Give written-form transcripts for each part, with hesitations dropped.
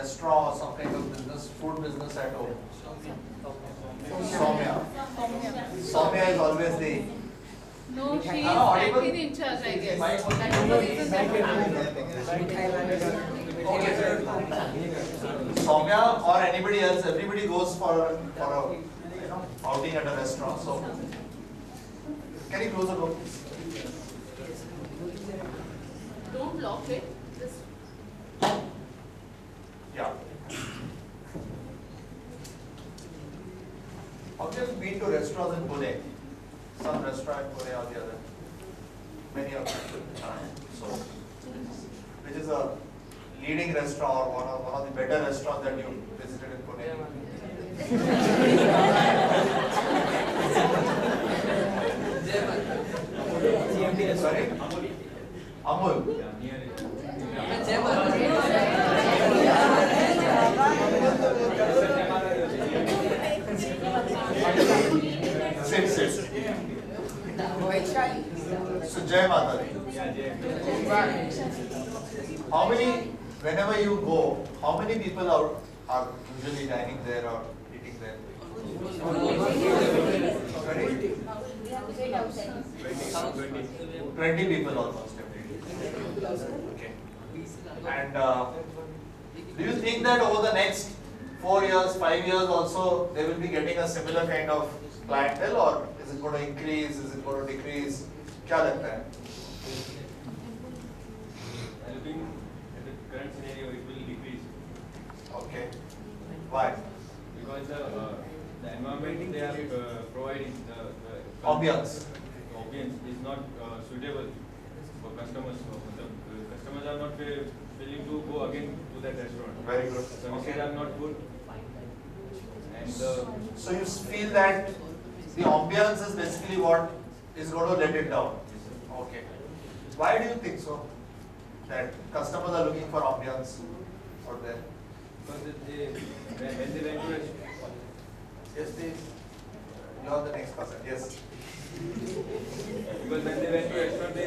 restaurant or some kind of business, food business at home? Soumya. Soumya is always the. No, she is audible? acting in charge, I guess. Mic. That is the reason that Okay. Soumya or anybody else, everybody goes for a outing at a restaurant. So, can you close the door, please? don't lock it. Just Yeah. Have you been to restaurants in Pune? Some restaurant in Pune or the other? Many of them. So, which is a leading restaurant or one of the better restaurants that you visited in Pune? Sorry? Amul. Sit. So Jai Mata Di. How many, whenever you go, how many people are usually dining there or eating there? 20 people almost every day. Okay. And do you think that over the next 4 years, 5 years also, they will be getting a similar kind of clientele, or is it going to increase, is it going to decrease? क्या लगता है? Looking at the current scenario, it will decrease. Okay. Why? Because the environment they are providing, the Ambience. is not suitable for customers. So, the customers are not willing to go again to that restaurant. Very good. Services are not good. And So you feel that the ambience is basically what is going to let it down? Okay. Why do you think so? That customers are looking for ambience out there? because when they went to restaurant, Yes, please. You are the next person. Yes. because when they went to restaurant, they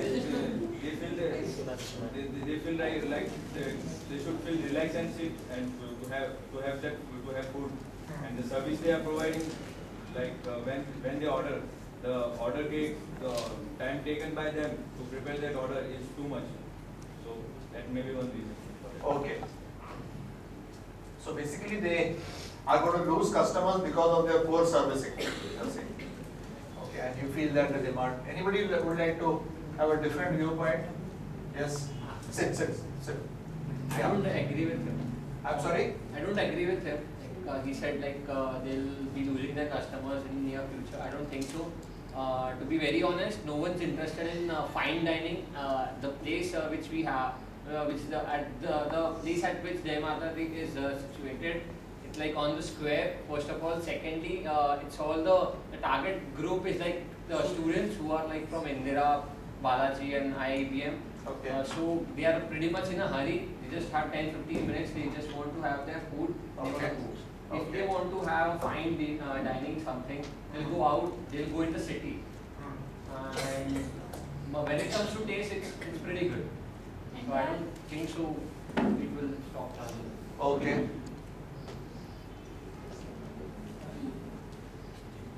feel like they should feel relaxed and sit and to have food, and the service they are providing, like when they order, the order cake, the time taken by them to prepare that order is too much. So that may be one reason. Okay. So basically they are going to lose customers because of their poor servicing. You're saying. Okay, and you feel that the demand. Anybody would like to have a different viewpoint? Yes. Sit. I don't agree with him. I'm sorry? I don't agree with him. He said they'll be losing their customers in near future. I don't think so. To be very honest, no one's interested in fine dining. The place which we have, which the place at which Jai Mata Di is situated, it's like on the square. First of all, secondly, it's all the target group is like the students who are like from Indira, Balaji, and IIBM. Okay. So they are pretty much in a hurry. They just have 10-15 minutes. They just want to have their food. They Okay. want to go. If Okay. they want to have fine dining something, they'll go out. They'll go in the city. And when it comes to taste, it's pretty good. So I don't think so. It will stop. Okay.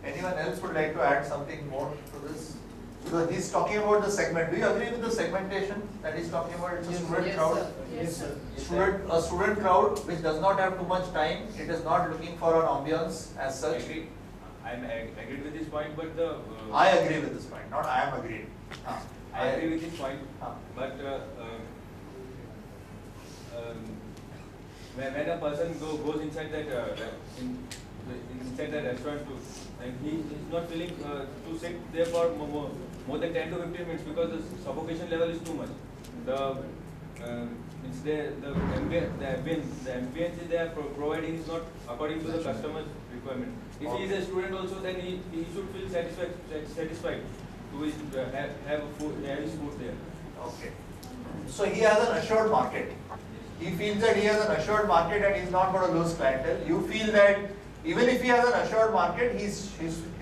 Anyone else would like to add something more to this? Because he's talking about the segment. Do you agree with the segmentation that he's talking about? It's a student crowd. yes, sir. A student crowd which does not have too much time. It is not looking for an ambience as such. I agree with this point, but the I agree with this point. Not I am agreed. I agree with this point, Huh. but when a person goes inside that inside the restaurant too, and he is not willing to sit there for more than 10 to 15 minutes because the suffocation level is too much. The ambience they are providing is not according to the customer's requirement. If he is a student also, then he should feel satisfied to have his food there. Okay. So he has an assured market. He feels that he has an assured market and he's not going to lose clientele. You feel that even if he has an assured market, he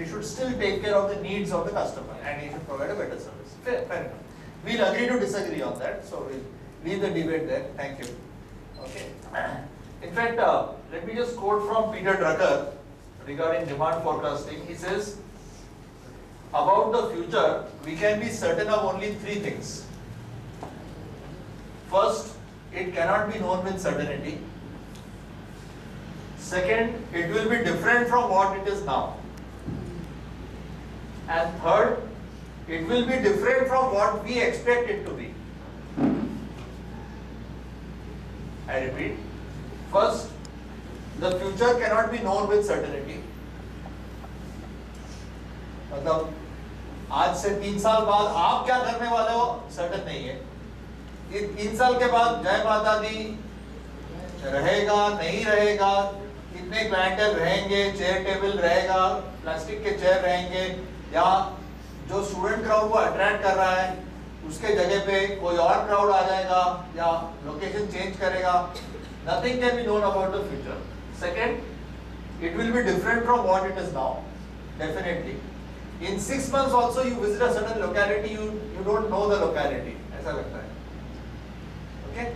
should still take care of the needs of the customer and he should provide a better service. Fair enough. We'll agree to disagree on that. So we'll leave the debate there. Thank you. Okay. In fact, let me just quote from Peter Drucker regarding demand forecasting. He says, about the future, we can be certain of only three things. First, it cannot be known with certainty. Second, it will be different from what it is now. And third, it will be different from what we expect it to be. I repeat. First, the future cannot be known with certainty. मतलब आज से 3 साल बाद आप क्या करने वाले हो सर्टन नहीं है. ये 3 साल के बाद जय माता दी रहेगा नहीं रहेगा, कितने क्लाइंटल रहेंगे, चेयर टेबल रहेगा, प्लास्टिक के चेयर रहेंगे, या जो स्टूडेंट क्राउड को अट्रैक्ट कर रहा है उसके जगह पे कोई और क्राउड आ जाएगा या लोकेशन चेंज करेगा. Nothing can be known about the future. Second, it will be different from what it is now. Definitely. In 6 months also you visit a certain locality, you don't know the locality. ऐसा लगता है. Okay?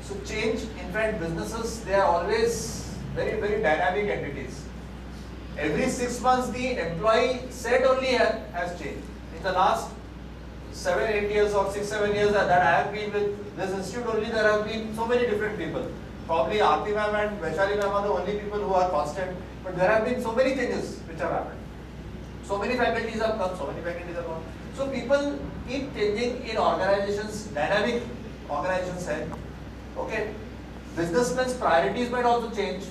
So change, in fact businesses, they are always very, very dynamic entities. Every 6 months the employee set only has changed. In the last 7-8 years or 6-7 years that I have been with this institute only, there have been so many different people. Probably Aarti ma'am and Vaishali ma'am are the only people who are constant, but there have been so many changes which have happened. So many faculties have come, so many faculties have gone. So people keep changing in organizations, dynamic organizations hai. Okay, businessmen's priorities might also change.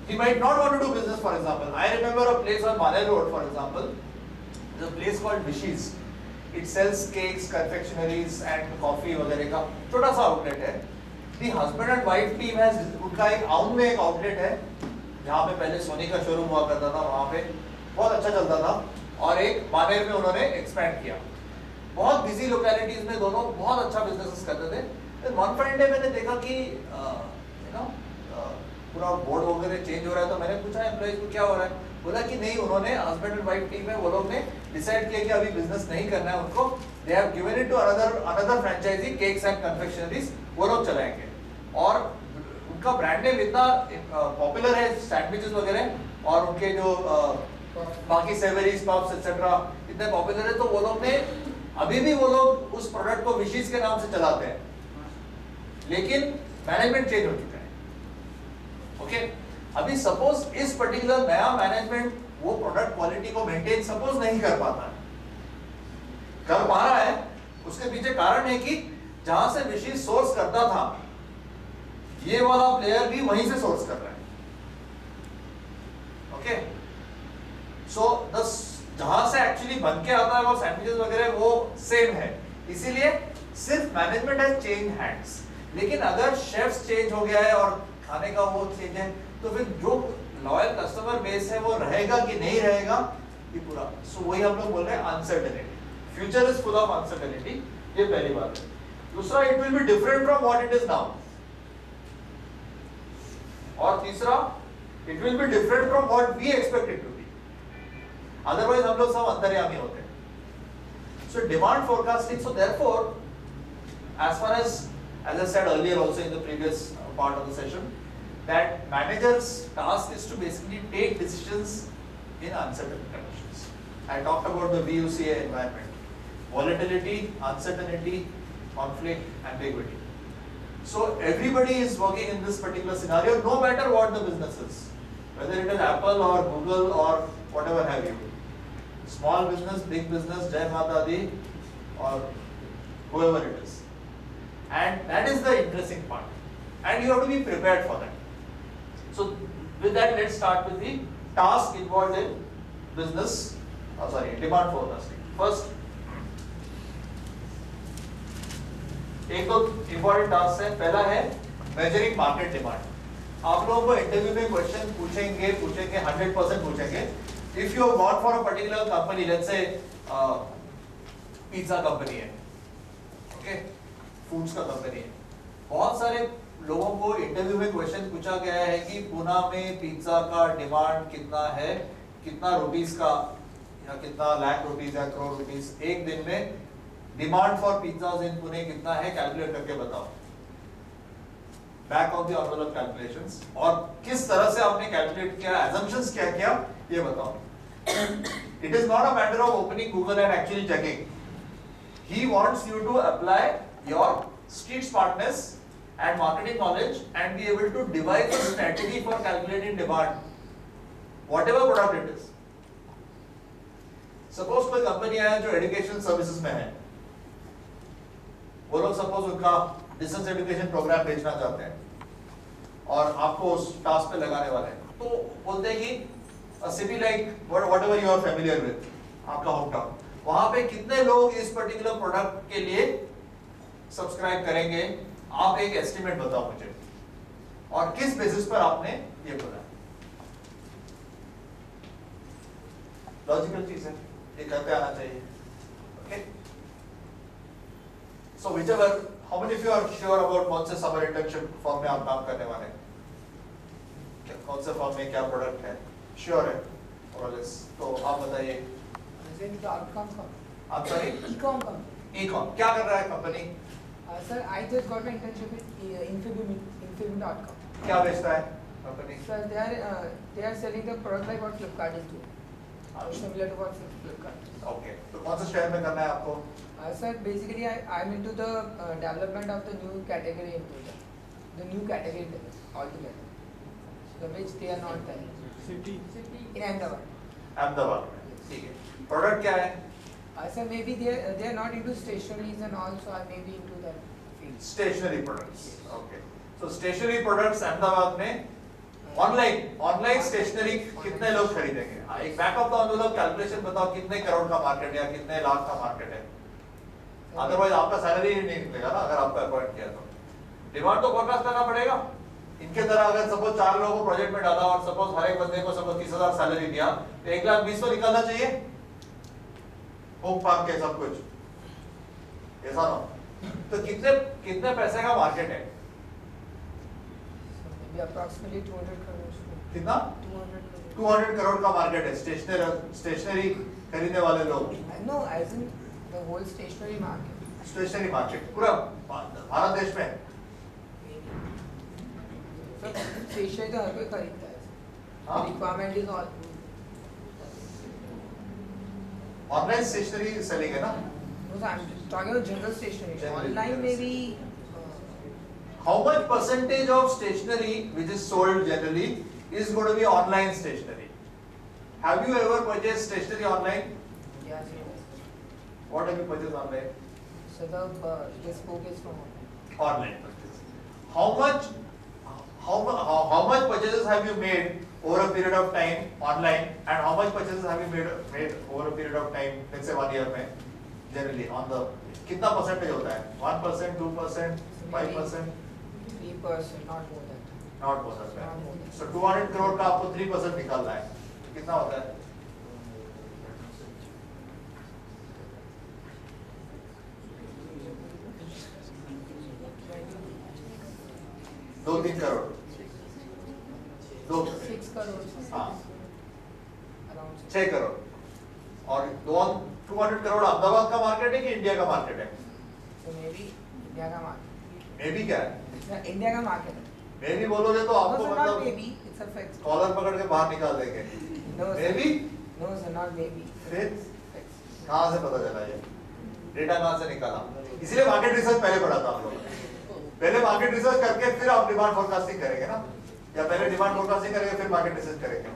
He might not want to do business, for example. I remember a place on Mane Road, for example. There's a place called Vishi's. It sells cakes, confectionaries and coffee वगैरह का छोटा सा outlet है. The husband and wife team has, उनका एक आउन में एक आउटलेट है जहाँ पे पहले सोनी का शोरूम हुआ करता था, वहाँ पे बहुत अच्छा चलता था, और एक मानेर में उन्होंने एक्सपैंड किया. बहुत बिजी लोकेलिटीज में दोनों बहुत अच्छा बिजनेस करते थे. वन फाइन डे मैंने देखा कि पूरा बोर्ड वगैरह चेंज हो रहा है, तो मैंने पूछा एम्प्लॉइज को क्या हो रहा है. बोला कि नहीं, उन्होंने हस्बैंड एंड वाइफ टीम है, वो लोग ने डिसाइड किया कि अभी बिजनेस नहीं करना है उनको. They have given it to another franchisee, cakes and confectioneries, वो लोग चलाएंगे. और उनका ब्रांड नेम इतना पॉपुलर है, सैंडविचेस वगैरह, और उनके जो बाकी सेवरीज, पब्स एक्सेट्रा इतने पॉपुलर है, तो वो लोग ने अभी भी वो लोग उस प्रोडक्ट को विशीज के नाम से चलाते हैं, लेकिन मैनेजमेंट चेंज हो चुका है. ओके, अभी सपोज इस पर्टिकुलर नया मैनेजमेंट वो प्रोडक्ट क्वालिटी को मेंटेन सपोज नहीं कर पाता है, कर पा रहा है. उसके पीछे कारण है कि जहां से विशीज सोर्स करता था, ये वाला प्लेयर भी वहीं से सोर्स कर रहा है. ओके, सो जहां से एक्चुअली बन के आता है वो सैंडविचेस वगैरह वो सेम है. इसीलिए सिर्फ मैनेजमेंट हैज चेंज हैंड्स. लेकिन अगर शेफ्स चेंज हो गया है और खाने का वो चेंज है, तो फिर जो लॉयल कस्टमर बेस है वो रहेगा कि नहीं रहेगा, ये पूरा. सो वही हम लोग बोल रहे हैं uncertainty. Future is full of uncertainty. ये पहली बात है. दूसरा, it will be different from what it is now. और तीसरा, it will be different from what we expect it to be. Otherwise हम लोग सब अंतर्यामी होते हैं. So demand forecasting. So therefore, as far as I said earlier also in the previous part of the session, that manager's task is to basically take decisions in uncertain conditions. I talked about the VUCA environment: volatility, uncertainty, conflict, ambiguity. So everybody is working in this particular scenario, no matter what the business is, whether it is Apple or Google or whatever have you. Small business, big business, Jai Mata Di, or whoever it is. And that is the interesting part. And you have to be prepared for that. So with that, let's start with the task involved in business, demand forecasting. First, एक तो important task है. पहला है measuring market demand. आप लोगों को interview में question पूछेंगे 100% पूछेंगे. If you have gone for a particular company, let's say pizza company है, okay, फूड्स का कंपनी है, बहुत सारे लोगों को इंटरव्यू में क्वेश्चन पूछा गया है कि पुणे में पिज्जा का डिमांड कितना है, कितना रुपीस का, या कितना लाख रुपीस या करोड़ रुपीस एक दिन में डिमांड फॉर पिज्जाज इन पुणे कितना है, कैलकुलेट करके बताओ. Back of the envelope calculations, और किस तरह से आपने कैलकुलेट किया, assumptions क्या किया, ये बताओ. It is not a matter of opening Google and actually checking. He wants you to apply your street smartness and marketing knowledge and be able to devise a strategy for calculating demand, whatever product it is. Suppose कोई company है जो education services में है, वो लोग suppose उनका distance education programme बेचना चाहते हैं और आपको उस टास्क पे लगाने वाले हैं, तो बोलते हैं कि city like whatever you are familiar with, आपका होम टाउन, वहां पे कितने लोग इस पर्टिकुलर प्रोडक्ट के लिए सब्सक्राइब करेंगे, आप एक एस्टिमेट बताओ मुझे, और किस बेसिस पर आपने ये बोला. लॉजिकल चीज है, ये करते आना चाहिए. Okay, so whichever, how many of you are sure about कौन से समर इंटर्नशिप फॉर्म में आप काम करने वाले हैं, कौन से फॉर्म में क्या प्रोडक्ट है, श्योर है और तो आप बताइए. आप सॉरी, ई-कॉम क्या कर रहा है company, Sir, I just got an internship with Infibim.com. क्या बेचता है company. Sir, they are selling the product like what Flipkart is doing, similar to what Flipkart is. Okay, तो कौन से शहर में करना है आपको. Sir, basically I'm into the development of the new category into the new category altogether, the which they are not there. City. In Ahmedabad. Ahmedabad में, ठीक है. प्रोडक्ट क्या है. Sir, maybe they are not into stationeries and also I may be into that field. Stationery products. Okay, so stationery products Ahmedabad में online stationery कितने लोग खरीदेंगे. एक back of the envelope calculation बताओ, कितने करोड़ का मार्केट या कितने लाख का मार्केट है. अदरवाइज आपका सैलरी नहीं निकलेगा ना अगर आपको अपॉइंट किया तो. डिमांड तो फोरकास्ट करना पड़ेगा. इनके तरह अगर सपोज 4 लोगों को प्रोजेक्ट में डाला और सपोज हर एक बंदे को सपोज 30,000 सैलरी दिया, तो 1,20,000 तो निकलना चाहिए. होम पार्क के सब कुछ ऐसा ना, तो कितने पैसे का मार्केट है. So maybe approximately 200 crores. कितना. 200 crores. 200 करोड़ का मार्केट है स्टेशनरी खरीदने वाले लोग. No, as in the whole stationery market. Stationery market पूरा भारत देश में. So stationery तो हर कोई खरीदता है. हाँ? The requirement is all. Online stationery selling है ना. No, sir, I'm talking about general stationery. General, Online general maybe. How much percentage of stationery which is sold generally is going to be online stationery? Have you ever purchased stationery online? Yes, yes. What have you purchased online? So this book is from online. Online purchase. How much purchases have you made over a period of time online, and how much purchases have you made over a period of time, let's say 1 year में, generally on the कितना percentage होता है. 1%, 2%, 5%. 3%, not more than. Not more than Not that. more than. So 200 crore का आपको 3% निकालना है, कितना होता है. दो 3 करोड़. 6 crores. हाँ. Around 6. 6 करोड़. और 200 करोड़ अहमदाबाद का मार्केट है कि इंडिया का मार्केट है. So maybe India का market. मे भी क्या है. Sir, India का market है. मे भी बोलोगे तो No, आपको sir, not मतलब maybe. It's a fact. Collar पकड़ के बाहर निकाल देंगे. No, मे sir. भी. No, sir, not maybe. फिर Facts. कहाँ से पता चला ये डेटा, कहाँ से निकाला. इसीलिए मार्केट रिसर्च पहले पढ़ा था हम लोग. पहले मार्केट रिसर्च करके फिर आप डिमांड फोरकास्टिंग करेंगे ना, या पहले डिमांड फोरकास्टिंग करेंगे फिर मार्केट रिसर्च करेंगे.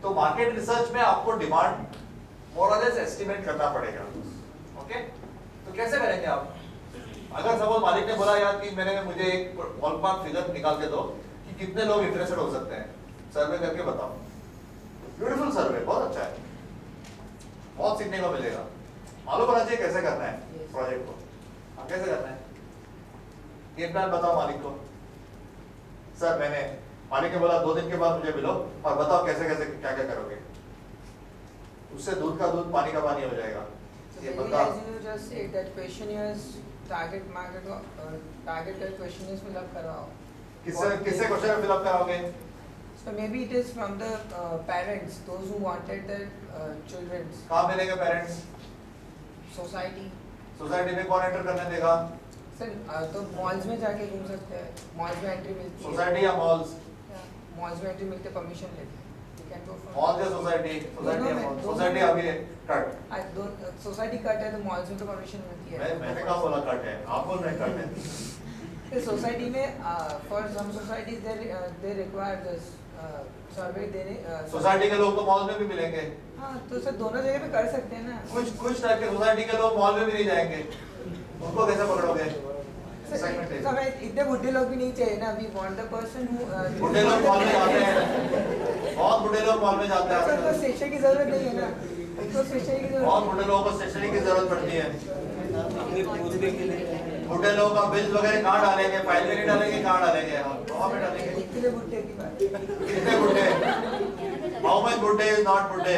तो मार्केट रिसर्च में आपको डिमांड मोर और लेस एस्टिमेट करना पड़ेगा. ओके, तो कैसे करेंगे आप. अगर सपोज मालिक ने बोला यार 3 महीने में मुझे एक बॉलपार्क फिगर निकाल के दो कि कितने लोग इंटरेस्टेड हो सकते हैं, सर्वे करके बताओ. ब्यूटीफुल सर्वे, बहुत अच्छा है, बहुत सीखने को मिलेगा. मालूम होना चाहिए कैसे करना है प्रोजेक्ट को. हाँ, कैसे करना है. गेम प्लान बताओ मालिक को. सर मैंने, मालिक ने बोला 2 दिन के बाद मुझे मिलो और बताओ कैसे कैसे क्या क्या करोगे. उससे दूध का दूध पानी का पानी हो जाएगा. So ये maybe बंदा as you just said that questionnaires, target market, target questionnaires fill up करवाओ. किससे क्वेश्चन फिल अप कराओगे. So maybe it is from the parents, those who wanted their children's कहाँ मिलेंगे पेरेंट्स. society. सोसाइटी में कौन enter करने देगा. Sir तो मॉल्स में जाके घूम सकते हैं, मॉल्स में एंट्री मिलती है, सोसाइटी या मॉल्स? मॉल्स में एंट्री मिलते परमिशन लेते हैं, you can go from- mall या सोसाइटी? सोसाइटी या मॉल? सोसाइटी अभी है कट। सोसाइटी कट है तो मॉल्स में तो परमिशन मिलती है। मैंने कहा बोला कट है, आप बोल रहे हैं कट है। सोसाइटी में for some societies they require this survey देने सोसाइटी के लोग तो मॉल में भी मिलेंगे। हाँ तो सर दोनों जगह पे कर सकते हैं ना। कुछ टाइप के सोसाइटी के लोग मॉल में भी नहीं जाएंगे, उनको कैसे पकड़ोगे? सर हमें इतने बुढ़े लोग भी नहीं चाहिए ना, we want the person who बुढ़े लोग मॉल में जाते हैं, बहुत बुढ़े लोग मॉल में जाते हैं सर तो आजकल। स्टेशनरी की जरूरत नहीं है ना, उनको स्टेशनरी की बहुत जरूरत बुढ़े लोगों को स्टेशनरी की जरूरत पड़ती है। बुढ़े लोगों का बिल वगैरह कहाँ डालेंगे? फाइल में नहीं डालेंगे, कहाँ डालेंगे? वहाँ पे डालेंगे। इतने बुढ़े की बात। कितने बुढ़े? हाउ मच बुढ़े इज नॉट बुढ़े?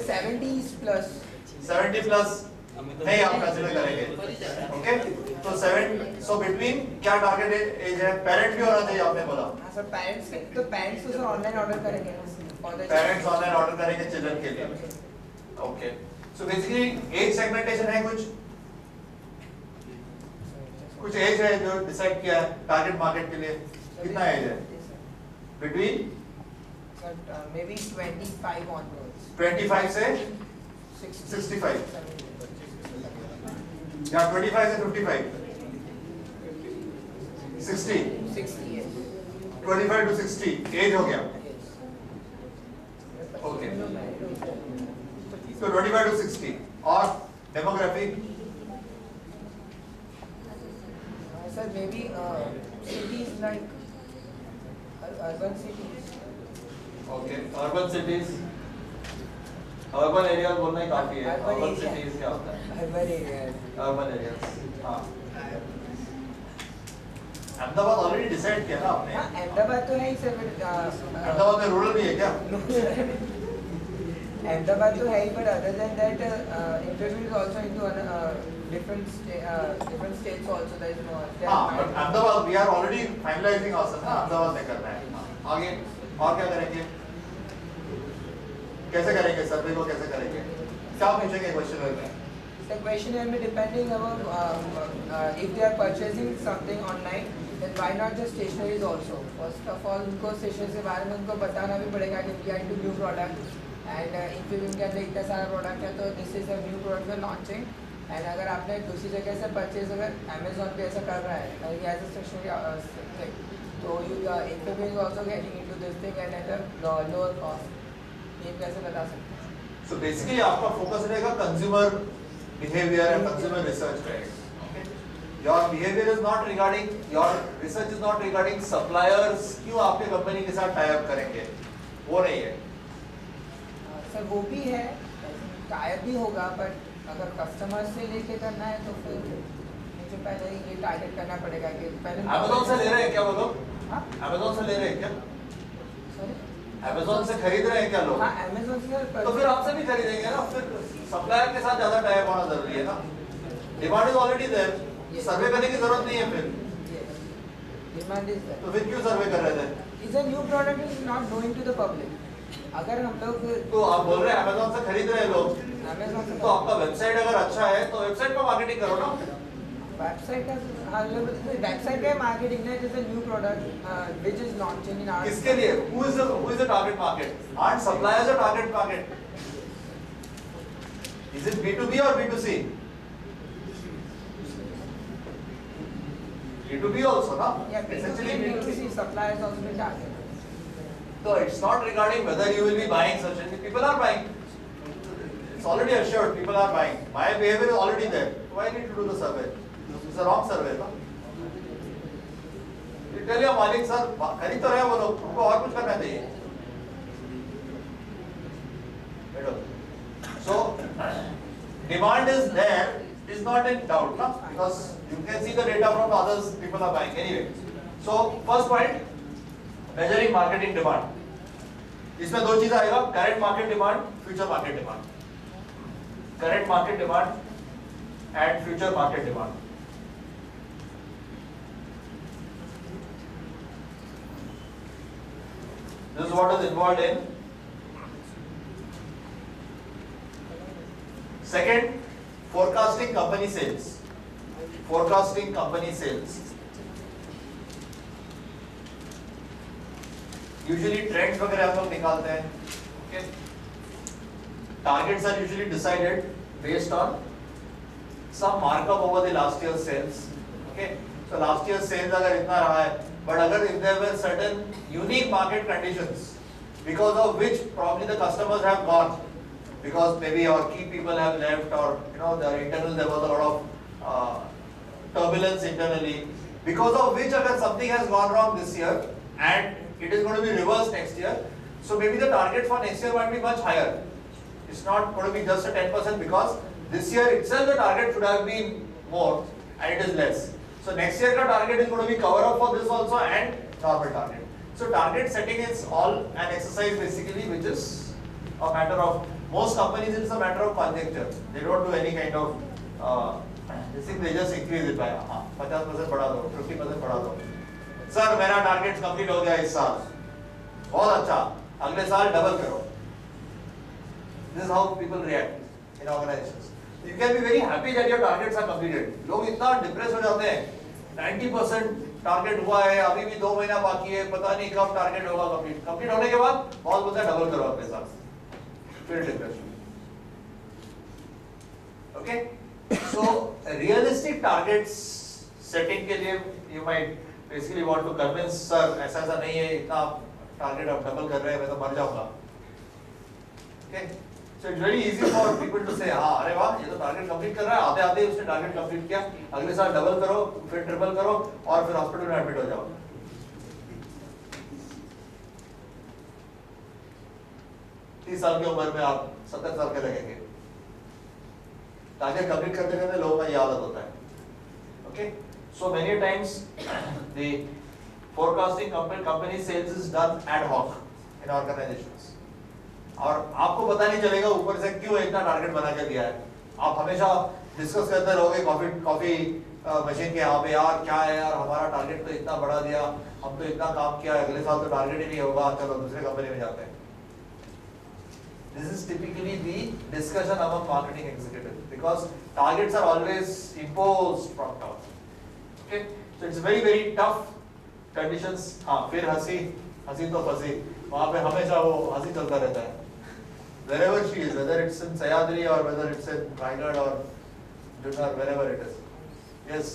70s प्लस 70 प्लस नहीं आप कंसीडर करेंगे, ओके? तो 7 सो बिटवीन क्या टारगेट एज है? पेरेंट भी होना चाहिए आपने बोला। हाँ सर पेरेंट्स तो सर ऑनलाइन ऑर्डर करेंगे ना for the- parents online order करेंगे चिल्ड्रन के लिए, okay? So basically age segmentation है, कुछ एज है जो डिसाइड किया है टारगेट मार्केट के लिए? कितना एज है? Between Sir, maybe 25 onwards. 25 से 65 या 25 से 55 60 60 yes. 25 to 60 एज हो गया, ओके? तो 25 to 60 और demography Sir, maybe cities like urban cities. Okay? Urban cities, urban area बोलना ही काफी है। Urban urban area. सिटीज क्या होता है? Urban areas. अर्बन एरियाज, हाँ। अहमदाबाद ऑलरेडी डिसाइड किया ना आपने? हाँ अहमदाबाद तो है ही सर अहमदाबाद में रूरल भी है क्या? अहमदाबाद तो है ही but other than that interview is also into different states also there is no हाँ, but Ahmedabad we are already finalizing ourselves ना, अहमदाबाद में करना है। आगे और क्या करेंगे? कैसे करेंगे सर्वे को? कैसे करेंगे? क्या पूछेंगे क्वेश्चनर में? The questionnaire में depending about if they are purchasing something online, then why not the stationeries also? First of all, उनको stationery के बारे में उनको बताना भी पड़ेगा कि we are into new product and Infibeam के अंदर इतना सारा product है तो this is a new product we are launching and अगर आपने दूसरी जगह से purchase अगर Amazon पे ऐसा कर रहा है he has a stationery thing, तो Infibeam is also getting into this thing and at a lower cost. ये कैसे बता सकते हैं? So basically आपका फोकस रहेगा consumer behaviour and consumer research पे। Your behavior is not regarding, your research is not regarding suppliers क्यों आपके कंपनी के साथ टाई अप करेंगे, वो नहीं है। सर वो भी है, टाइप भी होगा बट अगर कस्टमर से लेके करना है तो फिर मुझे पहले ये टारगेट करना पड़ेगा कि पहले Amazon से ले रहे हैं क्या वो लोग? हाँ Amazon से ले रहे हैं क्या? सॉरी Amazon से खरीद रहे हैं क्या लोग? हाँ अमेज़न से सर तो फिर आपसे भी खरीदेंगे ना, फिर सप्लायर के साथ ज्यादा टाई अप होना जरूरी है ना। डिमांड इज ऑलरेडी देयर, सर्वे करने की जरूरत नहीं है फिर। डिमांड इज तो फिर क्यों सर्वे कर रहे थे? Is a new product is not going to the public. अगर हम लोग तो आप बोल रहे हैं Amazon से खरीद रहे हैं लोग, अमेज़न से तो आपका वेबसाइट अगर अच्छा है तो वेबसाइट पर मार्केटिंग करो ना। वेबसाइट का वेबसाइट का मार्केटिंग ना, is a new product which is launching in our किसके लिए? Who is the target market? Aren't suppliers a target market? Is it B2B or B2C? B2B also, na? Yeah, Essentially B2B, B2B. B2C suppliers also be targeted. So it's not regarding whether you will be buying such things. People are buying. It's already assured. People are buying. My behavior is already there. Why need to do the survey? It's a wrong survey, na? You tell your मालिक sir खरीद तो रहे हैं वो लोग, उनको और कुछ करना चाहिए। So demand is there, is not in doubt, na? Because you can see the data from others. People are buying anyway. So first point, measuring marketing demand. इसमें दो चीज आएगा, current market demand, future market demand. Current market demand and future market demand. This is what is involved in. Second, forecasting company sales. Forecasting company sales. Usually trends वगैरह हम लोग निकालते हैं. Okay. Targets are usually decided based on some markup over the last year's sales. Okay. So last year's sales अगर इतना रहा है, but अगर if there were certain unique market conditions because of which probably the customers have gone, because maybe our key people have left, or the internal there was a lot of turbulence internally, because of which अगर something has gone wrong this year and it is going to be reversed next year, so maybe the target for next year might be much higher. It's not going to be just a 10% because this year itself the target should have been more and it is less. So next year the target is going to be cover up for this also and normal target. So target setting is all an exercise basically which is a matter of, most companies it is a matter of conjecture. They don't do any kind of this thing, they just increase it by 50% बढ़ा दो, 50% बढ़ा दो. Sir मेरा target complete हो गया इस साल, बहुत अच्छा, अगले साल डबल करो. This is how people react in organizations. You can be very happy that your targets are completed. लोग इतना डिप्रेस हो जाते हैं, 90% टारगेट हुआ है, अभी भी 2 महीना बाकी है, पता नहीं कब टारगेट होगा कंप्लीट. कंप्लीट होने के बाद बहुत बोलता है डबल करो अपने साथ, फिर depression. Okay? So realistic targets setting के लिए you might basically want to convince sir ऐसा ऐसा नहीं है, इतना टारगेट आप डबल कर रहे हैं, मैं तो मर जाऊंगा. Okay? So it's very easy for people to say हाँ अरे वाह ये तो टारगेट कंप्लीट कर रहा है, आते आते उसने टारगेट कंप्लीट किया, अगले साल डबल करो, फिर ट्रिपल करो और फिर हॉस्पिटल में एडमिट हो जाओ. तीस साल की उम्र में आप 70 साल के लगेंगे. टारगेट कंप्लीट करते करते लोगों का ये आदत होता है. Okay? So many times the forecasting company sales is done ad hoc in organizations. और आपको पता नहीं चलेगा ऊपर से क्यों इतना टारगेट बना के दिया है. आप हमेशा डिस्कस करते रहोगे कॉफी मशीन के यहाँ पे, यार क्या है यार हमारा टारगेट तो इतना बढ़ा दिया, हम तो इतना काम किया, अगले साल तो टारगेट ही नहीं होगा, चलो दूसरे कंपनी में जाते हैं. This is typically the discussion among marketing executives because targets are always imposed from top. Okay, so it's very very tough conditions. हाँ फिर हंसी तो फंसी, वहाँ पे हमेशा वो हंसी चलता रहता है. Wherever she is, whether it's in Sayadri or whether it's in Raigad or Junnar, wherever it is. Yes,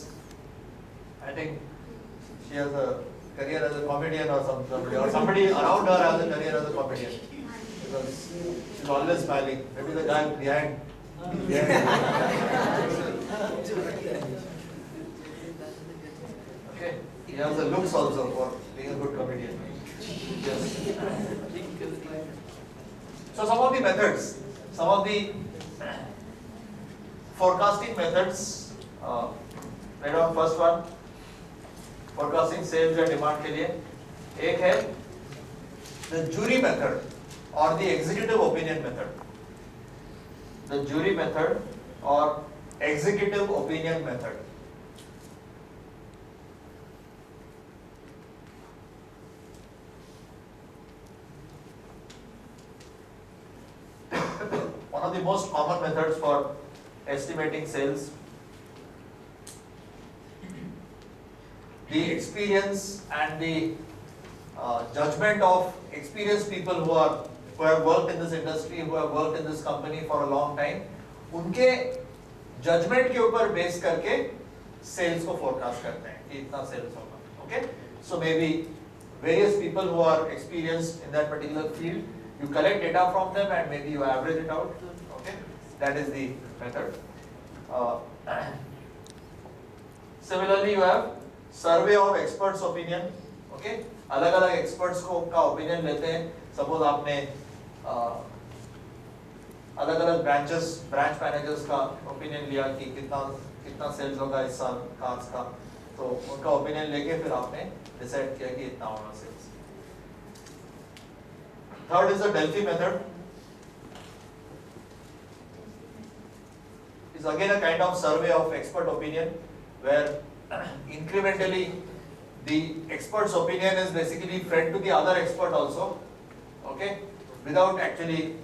I think she has a career as a comedian or somebody, or somebody around her has a career as a comedian. Because she's always smiling. Maybe the guy behind. Okay, he has the looks also for being a good comedian. Yes. So some of the methods, some of the forecasting methods. Right on, first one, forecasting sales या demand के लिए एक है the jury method or the executive opinion method. The jury method or executive opinion method. One of the most common methods for estimating sales. The experience and the judgment of experienced people who have worked in this industry, who have worked in this company for a long time, उनके judgment के ऊपर base करके sales को forecast करते हैं कि इतना sales होगा. Okay? So maybe various people who are experienced in that particular field, you collect data from them and maybe you average it out. Okay? That is the method. Similarly, you have survey of experts opinion. Okay? अलग अलग experts को का opinion लेते हैं. Suppose आपने अलग अलग branch managers का opinion लिया कि कितना sales होगा इस साल cars का, तो उनका opinion लेके फिर आपने decide किया कि इतना होगा sales. Third is the Delphi method. Is again a kind of survey of expert opinion where incrementally the expert's opinion is basically fed to the other expert also, okay, without actually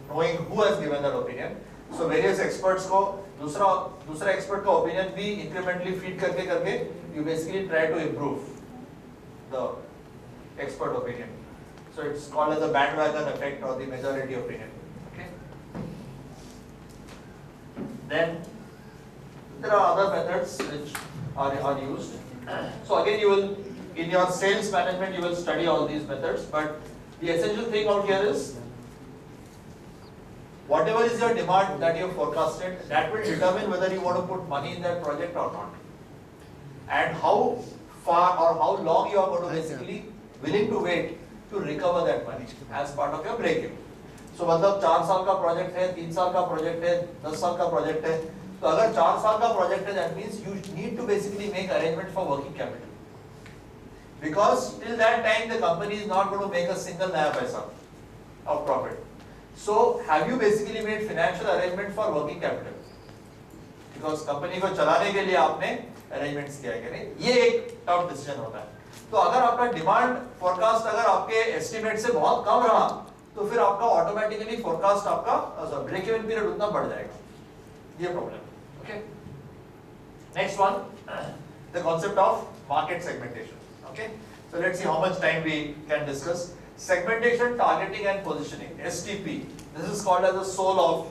knowing who has given that opinion. So various experts को दूसरा expert का opinion भी incrementally feed करके you basically try to improve the expert opinion. So it's called as the bandwagon effect or the majority opinion. Okay. Then there are other methods which are used. So again, you will in your sales management you will study all these methods, but the essential thing out here is whatever is your demand that you have forecasted, that will determine whether you want to put money in that project or not, and how far or how long you are going to basically willing to wait to recover that money as part of your break even. So मतलब 4 साल का project है, 3 साल का project है, 10 साल का project है, तो अगर 4 साल का प्रोजेक्ट है, that means you need to basically make arrangement for working capital, because till that time the company is not going to make a single naya paisa of profit. So have you basically made financial arrangement for working capital? Because company को चलाने के लिए आपने arrangements किया है कि नहीं? ये एक tough decision होता है. तो अगर आपका डिमांड फोरकास्ट अगर आपके एस्टिमेट से बहुत कम रहा, तो फिर आपका ऑटोमेटिकली फोरकास्ट आपका ब्रेक इवन पीरियड उतना बढ़ जाएगा. ये problem. Okay. Next one, the concept of market segmentation. Okay. So let's see how much time we can discuss. Segmentation, targeting and positioning, STP. This is called as the soul of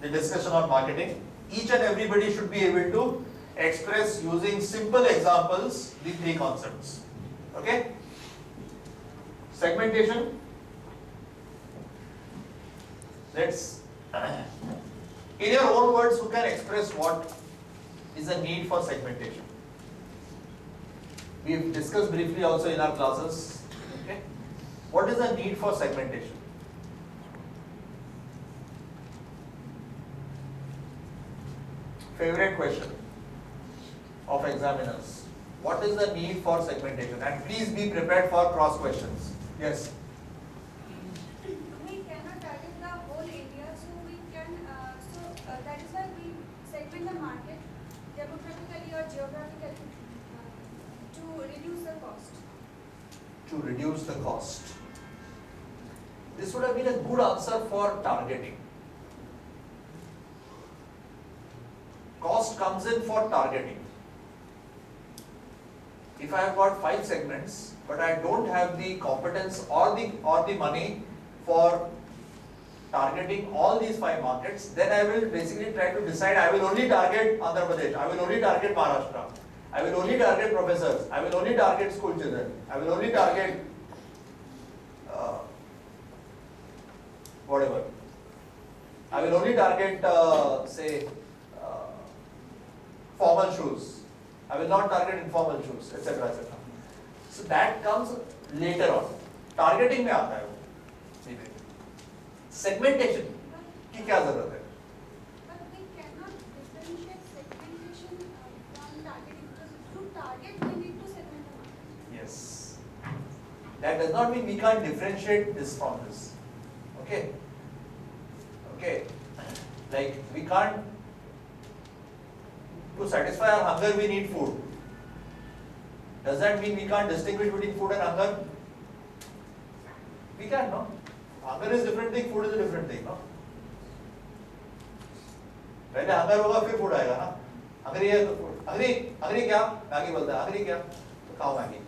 the discussion on marketing. Each and everybody should be able to express using simple examples the 3 concepts. Okay? Segmentation. Let's, in your own words, who can express what is the need for segmentation? We've discussed briefly also in our classes. Okay? What is the need for segmentation? Favorite question of examiners. What is the need for segmentation? And please be prepared for cross questions. Yes. We cannot target the whole area, so we can. That is why we segment the market demographically or geographically to reduce the cost. To reduce the cost. This would have been a good answer for targeting. Cost comes in for targeting. If I have got 5 segments, but I don't have the competence or the money for targeting all these 5 markets, then I will basically try to decide I will only target Andhra Pradesh, I will only target Maharashtra, I will only target professors, I will only target school children, I will only target whatever. I will only target formal shoes. I will not target informal shoes, etc., etc. So that comes later on. Targeting में आता है वो. Segmentation की क्या जरूरत है? But we cannot differentiate segmentation from targeting, because through target we need to segment the market. Yes. That does not mean we can't differentiate this from this. Okay. Okay. Like we can't. To satisfy our hunger, we need food. Does that mean we can't distinguish between food and hunger? We can, no? Hunger is a different thing, food is a different thing, no? पहले hunger होगा फिर food आएगा ना? Hungry है तो food. Hungry क्या? Maggi बोलता है. Hungry क्या? तो खाओ Maggi.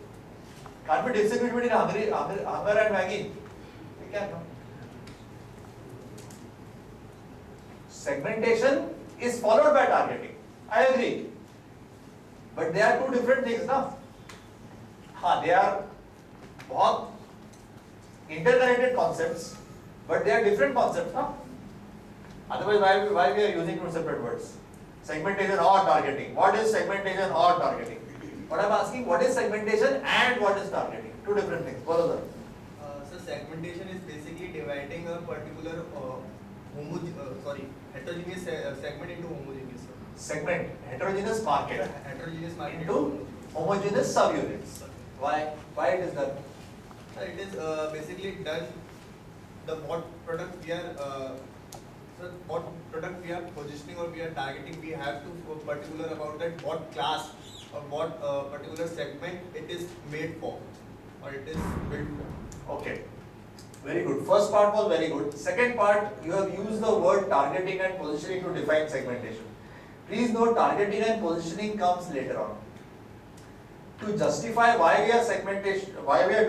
Can't we distinguish between hunger and Maggi? We can, no? Segmentation is followed by targeting. I agree. But they are 2 different things, ना? हाँ, they are बहुत interconnected concepts, but they are different concepts, ना? Otherwise, why we are using 2 separate words? Segmentation or targeting. What is segmentation or targeting? What I'm asking, what is segmentation and what is targeting? 2 different things. Follow that. So segmentation is basically dividing a particular heterogeneous segment into homogeneous. Segment, heterogeneous market Heterogeneous market into homogeneous subunits. Why? Why it is done? So it is basically done the what product we are positioning or we are targeting. We have to be particular about that what class or what particular segment it is made for or it is built for. Okay. Very good. First part was very good. Second part, you have used the word targeting and positioning to define segmentation. Please note, targeting and positioning comes later on. To justify why we are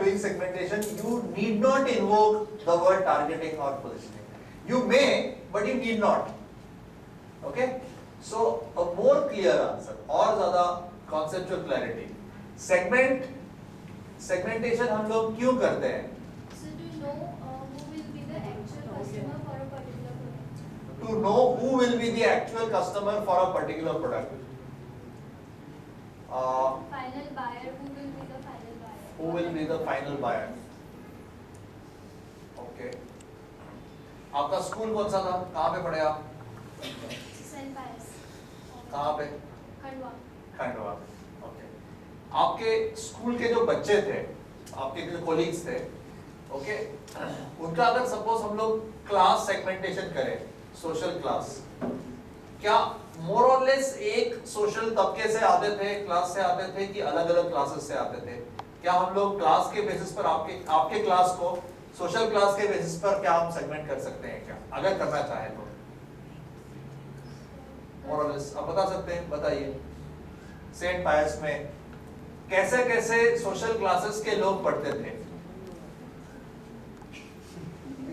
doing segmentation, you need not invoke the word targeting or positioning. You may, but you need not. Okay? So a more clear answer और ज़्यादा conceptual clarity. Segmentation हम लोग क्यों करते हैं? So to know who will be the actual customer for a particular product. To know who will be the actual customer for a particular product. Final buyer, who will be the final buyer? Who will be the final buyer? Okay. आपका school कौन सा था? कहाँ पे पढ़े आप? St. Pius. कहाँ पे? Khandwa. खंडवा. ओके. आपके स्कूल के जो बच्चे थे, आपके जो कोलीग्स थे, ओके, उनका अगर सपोज हम लोग क्लास सेगमेंटेशन करें, सोशल क्लास, क्या मोर और लेस एक सोशल तबके से आते थे, क्लास से आते थे कि अलग अलग क्लासेस से आते थे? क्या हम लोग क्लास के बेसिस पर आपके क्लास को सोशल क्लास के बेसिस पर क्या हम सेगमेंट कर सकते हैं क्या, अगर करना चाहे तो? मोर और लेस आप बता सकते हैं, बताइए. सेंट पायस में कैसे कैसे सोशल क्लासेस के लोग पढ़ते थे?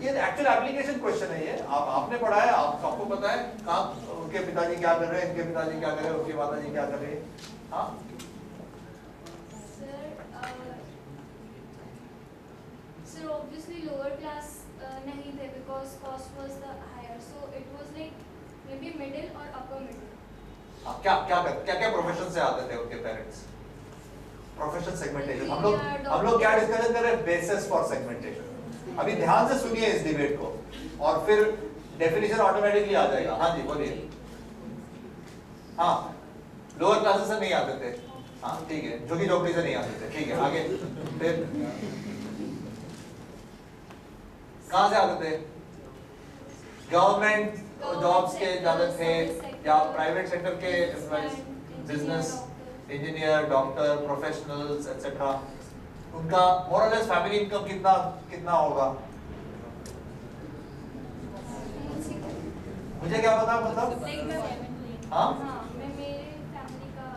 ये एक्चुअल एप्लीकेशन क्वेश्चन है ये. आपने पढ़ा है, आपको पता है कहाँ उनके पिताजी क्या कर रहे हैं, इनके पिताजी क्या कर रहे हैं, उनकी माताजी क्या कर रही है? हाँ, Sir, obviously lower class nahi the because cost was the higher, so it was like maybe middle or upper middle. क्या क्या प्रोफेशन से आते थे उनके पेरेंट्स? प्रोफेशन सेगमेंटेशन हम लोग क्या डिस्कशन कर रहे हैं? Basis for segmentation. अभी ध्यान से सुनिए इस डिबेट को और फिर डेफिनेशन ऑटोमेटिकली आ जाएगा. हाँ जी बोलिए. हाँ, लोअर क्लासेस से नहीं आते थे. हाँ ठीक है, झुग्गी झोपड़ी से नहीं आते थे. ठीक है, आगे फिर कहाँ से आते थे? गवर्नमेंट जॉब्स के जाते थे या प्राइवेट सेक्टर के employees, business, engineer, doctor, professionals etcetera. उनका मोर और लेस फैमिली इनकम कितना होगा? मुझे क्या पता मतलब? हाँ? मैं मेरे फैमिली का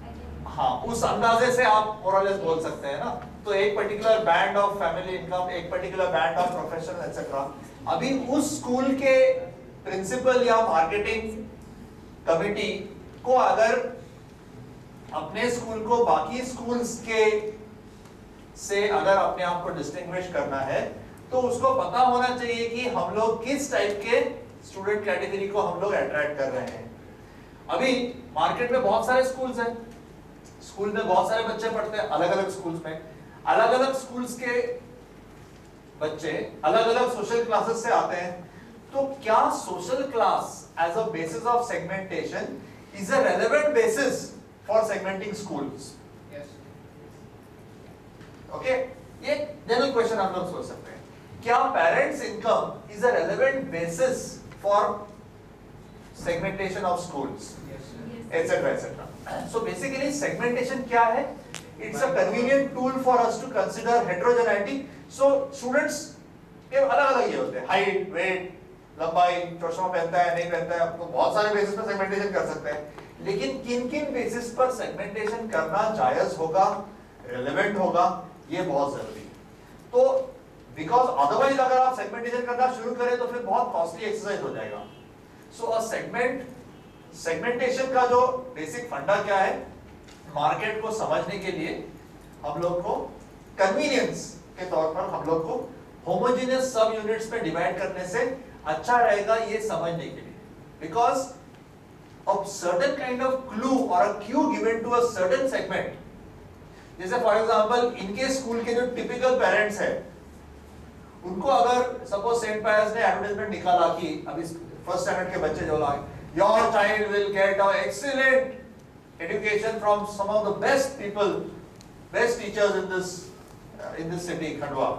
idea. हाँ, उस अंदाजे से आप मोर और लेस बोल सकते हैं ना. तो एक particular band of family income, एक particular band of profession etcetera. अभी उस स्कूल के प्रिंसिपल या मार्केटिंग कमिटी को अगर अपने स्कूल को बाकी स्कूल्स के से अगर अपने आप को डिस्टिंग्विश करना है तो उसको पता होना चाहिए कि हम लोग किस टाइप के स्टूडेंट कैटेगरी को हम लोग अट्रैक्ट कर रहे हैं. अभी मार्केट में बहुत सारे स्कूल्स हैं, स्कूल में बहुत सारे बच्चे पढ़ते हैं, अलग अलग स्कूल्स में अलग अलग स्कूल्स के बच्चे अलग अलग सोशल क्लासेस से आते हैं. तो क्या social class as a basis of segmentation is a relevant basis for segmenting schools? Okay, ये जनरल क्वेश्चन हम लोग सोच सकते हैं. क्या parents income is a relevant basis for segmentation of schools etcetera etcetera? So basically segmentation क्या है? It's a convenient tool for us to consider heterogeneity. So students के अलग अलग ये होते हैं, हाइट, वेट, लंबाई, चश्मा पहनता है नहीं पहनता है, आपको बहुत सारे बेसिस पर सेगमेंटेशन कर सकते हैं. लेकिन किन किन बेसिस पर सेगमेंटेशन करना जायज होगा, रेलेवेंट होगा, ये बहुत जरूरी है. तो बिकॉज अदरवाइज अगर आप सेगमेंटेशन करना शुरू करें तो फिर बहुत कॉस्टली एक्सरसाइज हो जाएगा. सो अ सेगमेंटेशन का जो बेसिक फंडा क्या है? मार्केट को समझने के लिए हम लोग को कन्वीनियंस के तौर पर हम लोग को होमोजेनियस सब यूनिट्स में डिवाइड करने से अच्छा रहेगा ये समझने के लिए. Because of certain kind of clue or a cue given to a certain segment. जैसे फॉर एग्जाम्पल इनके स्कूल के जो टिपिकल पेरेंट्स हैं उनको अगर सपोज सेंट पायस ने एडवर्टाइजमेंट निकाला कि अभी फर्स्ट स्टैंडर्ड के बच्चे जो लाए, your child will get a excellent education from some of the best people, best teachers in this city, Khandwa.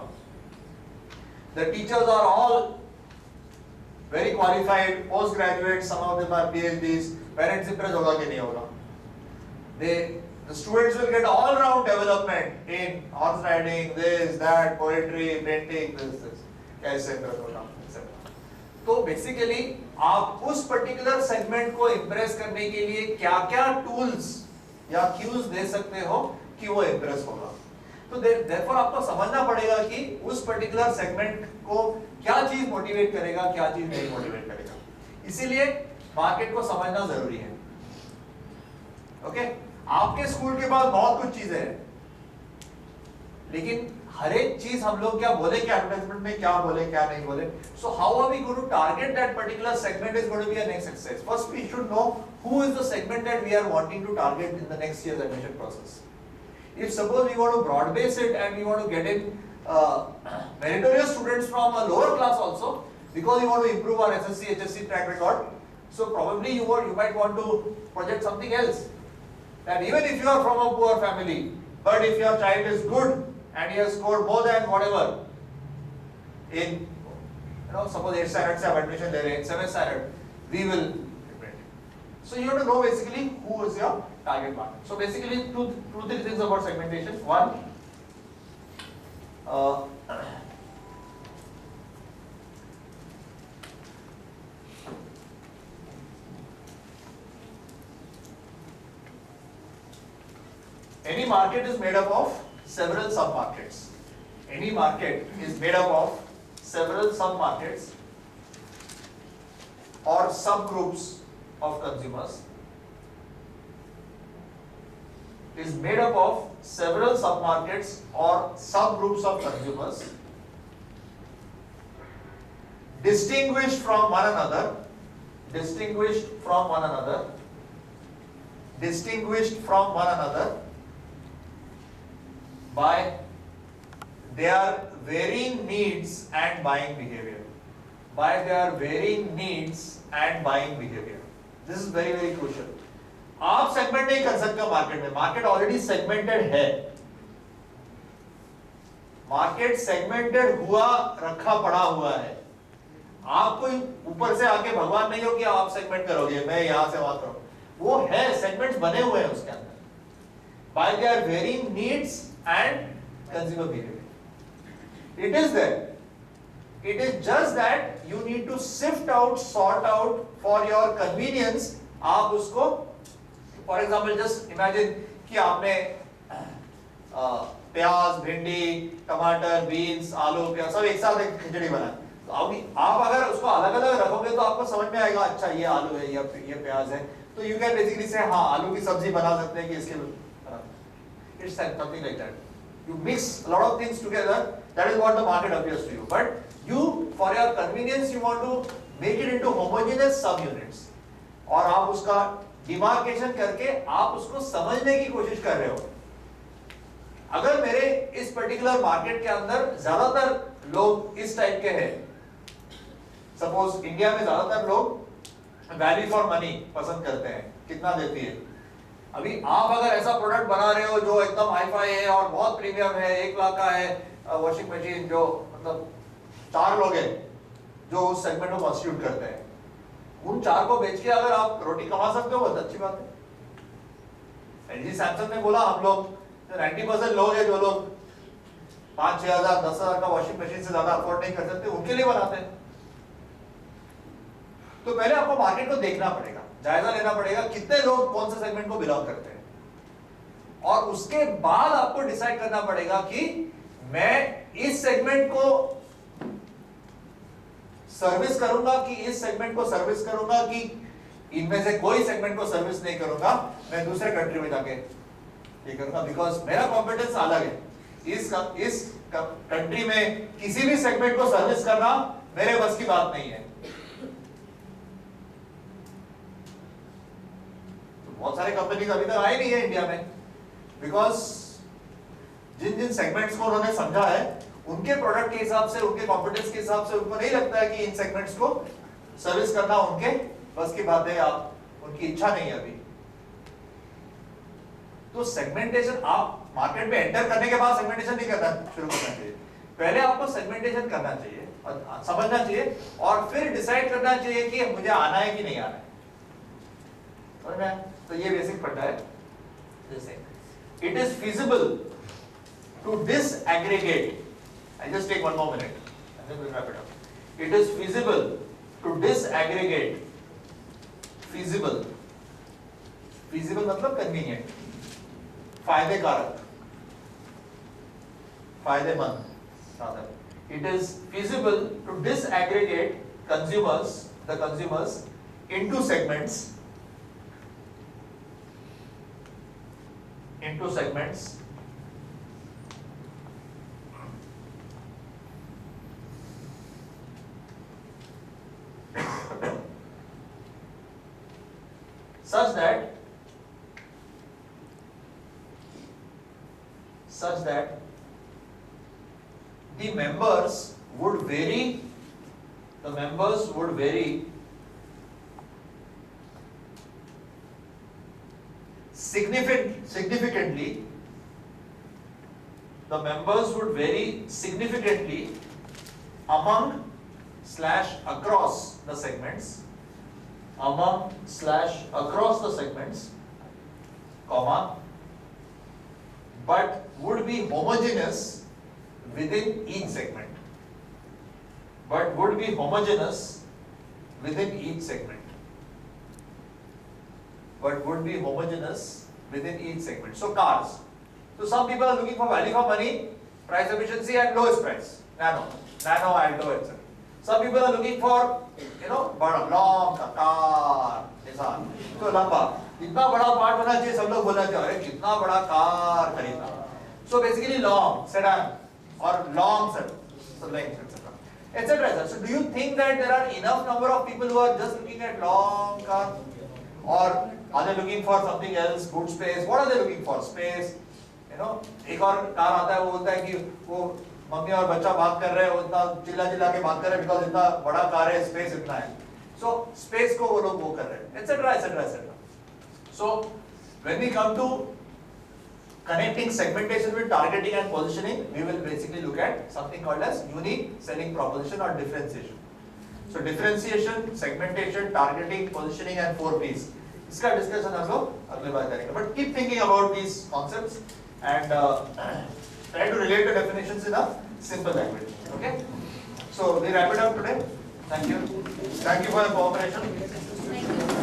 The teachers are all very qualified, postgraduates, some of them are PhDs. Parents impressed होगा कि नहीं होगा? The students will get all round development in horse riding, this, that, poetry, painting, this. कैसे Impress होगा, etc. तो basically आप उस particular segment को इंप्रेस करने के लिए क्या क्या टूल्स या क्यूज दे सकते हो कि वो इंप्रेस होगा. तो देयरफॉर आपको समझना पड़ेगा कि उस पर्टिकुलर सेगमेंट को क्या चीज मोटिवेट करेगा, क्या चीज नहीं मोटिवेट करेगा. इसीलिए मार्केट को समझना जरूरी है. ओके, आपके स्कूल के पास बहुत कुछ चीजें हैं, लेकिन हर एक चीज हम लोग क्या बोले कि एडवर्टाइजमेंट में क्या बोले क्या नहीं बोले. So how are we going to target that particular segment is going to be a next success. First we should know who is the segment that we are wanting to target in the next year's admission process. If suppose we want to broad base it and we want to get in meritorious students from a lower class also, because we want to improve our SSC, HSC track record, so probably you might want to project something else. That even if you are from a poor family, but if your child is good and he has scored more than whatever in, suppose 8th standard से आप admission ले रहे हैं, 7th standard, we will. So you have to know basically who is your target market. So basically two three things about segmentation. One, any market is made up of several sub-markets. Any market is made up of several sub-markets or subgroups of consumers. Is made up of several sub-markets or subgroups of consumers distinguished from one another, distinguished from one another, distinguished from one another by their varying needs and buying behavior. By their varying needs and buying behavior. This is very very crucial. आप segment नहीं कर सकते हो market में, market already segmented है. Market segmented हुआ रखा पड़ा हुआ है. आप कोई ऊपर से आके भगवान नहीं हो कि आप सेगमेंट करोगे, मैं यहां से वहां करूं. वो है, सेगमेंट्स बने हुए हैं उसके अंदर. By their varying needs and consumer behaviour. It is there. It is just that you need to sift out, sort out for your convenience. आप उसको, for example, just imagine कि आपने प्याज, भिंडी, टमाटर, बीन्स, आलू, प्याज सब एक साथ एक खिचड़ी बनाए. तो आप अगर उसको अलग अलग रखोगे तो आपको समझ में आएगा, अच्छा ये आलू है, ये प्याज है. तो you can basically say हाँ आलू की सब्जी बना सकते हैं कि इसके. It's something like that. You mix a lot of things together. That is what the market appears to you. But you, for your convenience, you want to make it into homogeneous subunits. और आप उसका demarcation करके आप उसको समझने की कोशिश कर रहे हो. अगर मेरे इस पर्टिकुलर मार्केट के अंदर ज्यादातर लोग इस टाइप के हैं, सपोज इंडिया में ज्यादातर लोग वैल्यू फॉर मनी पसंद करते हैं, कितना देती है. अभी आप अगर ऐसा प्रोडक्ट बना रहे हो जो एकदम हाई-फाई है और बहुत प्रीमियम है, 1 लाख का है वॉशिंग मशीन, जो मतलब 4 लोग हैं जो उस सेगमेंट को कॉन्स्टिट्यूट करते हैं, उन 4 को बेच के अगर आप रोटी कमा सकते हो बहुत अच्छी बात है. एलजी सैमसंग ने बोला हम लोग 90% लोग हैं जो लोग 5-6 हजार 10 हजार का वॉशिंग मशीन से ज्यादा अफोर्ड नहीं कर सकते, उनके लिए बनाते हैं. तो पहले आपको मार्केट को देखना पड़ेगा, जायजा लेना पड़ेगा कितने लोग कौन से सेगमेंट को बिलोंग करते हैं, और उसके बाद आपको डिसाइड करना पड़ेगा कि मैं इस सेगमेंट को सर्विस करूंगा कि इस सेगमेंट को सर्विस करूंगा कि इनमें से कोई सेगमेंट को सर्विस नहीं करूंगा, मैं दूसरे कंट्री में जाके ये करूंगा, बिकॉज मेरा कॉम्पिटेंस अलग है. इस कंट्री में किसी भी सेगमेंट को सर्विस करना मेरे बस की बात नहीं है. बहुत सारे कंपनीज अभी तक आए नहीं है इंडिया में, बिकॉज जिन जिन सेगमेंट्स को उन्होंने समझा है उनके प्रोडक्ट के हिसाब से, उनके कॉम्पिटेंस के हिसाब से उनको नहीं लगता है कि इन सेगमेंट्स को सर्विस करना उनके बस की बात है, आप उनकी इच्छा नहीं है अभी. तो सेगमेंटेशन आप मार्केट में एंटर करने के बाद सेगमेंटेशन नहीं करना शुरू करना चाहिए. पहले आपको सेगमेंटेशन करना चाहिए और समझना चाहिए, और फिर डिसाइड करना चाहिए कि मुझे आना है कि नहीं आना है. समझ में? तो ये बेसिक पढ़ना है. जैसे it is feasible to disaggregate. I just take one more minute. and then we'll wrap it up. It is feasible to disaggregate. Feasible. Feasible मतलब convenient. फायदेकारक. फायदेमंद. rather. It is feasible to disaggregate the consumers into segments. Such that the members would vary significantly. The members would vary significantly among / across the segments, comma, but would be homogeneous within each segment. So cars. So some people are looking for value for money, price efficiency and lowest price. Nano, Alto, etc. Some people are looking for, बड़ा long car, Nissan. So लंबा, इतना बड़ा part होना चाहिए, सब लोग बोलना चाहिए, अरे कितना बड़ा कार खरीदना. So basically long sedan or long length, etc. So do you think that there are enough number of people who are just looking at long car, or are they looking for something else, boot space? What are they looking for? Space. एक और car आता है, वो बोलता है कि वो mummy और बच्चा बात कर रहे हैं, वो इतना चिल्ला के बात कर रहे हैं बिकॉज इतना बड़ा कार है, स्पेस इतना है. So space को वो लोग वो कर रहे हैं, etc. So when we come to connecting segmentation with targeting and positioning, we will basically look at something called as unique selling proposition or differentiation. So differentiation, segmentation, targeting, positioning and 4 Ps. इसका discussion हम लोग अगले बार करेंगे. But keep thinking about these concepts and try to relate the definitions in a simple language. Okay? So we wrap it up today. Thank you. Thank you for your cooperation. Thank you.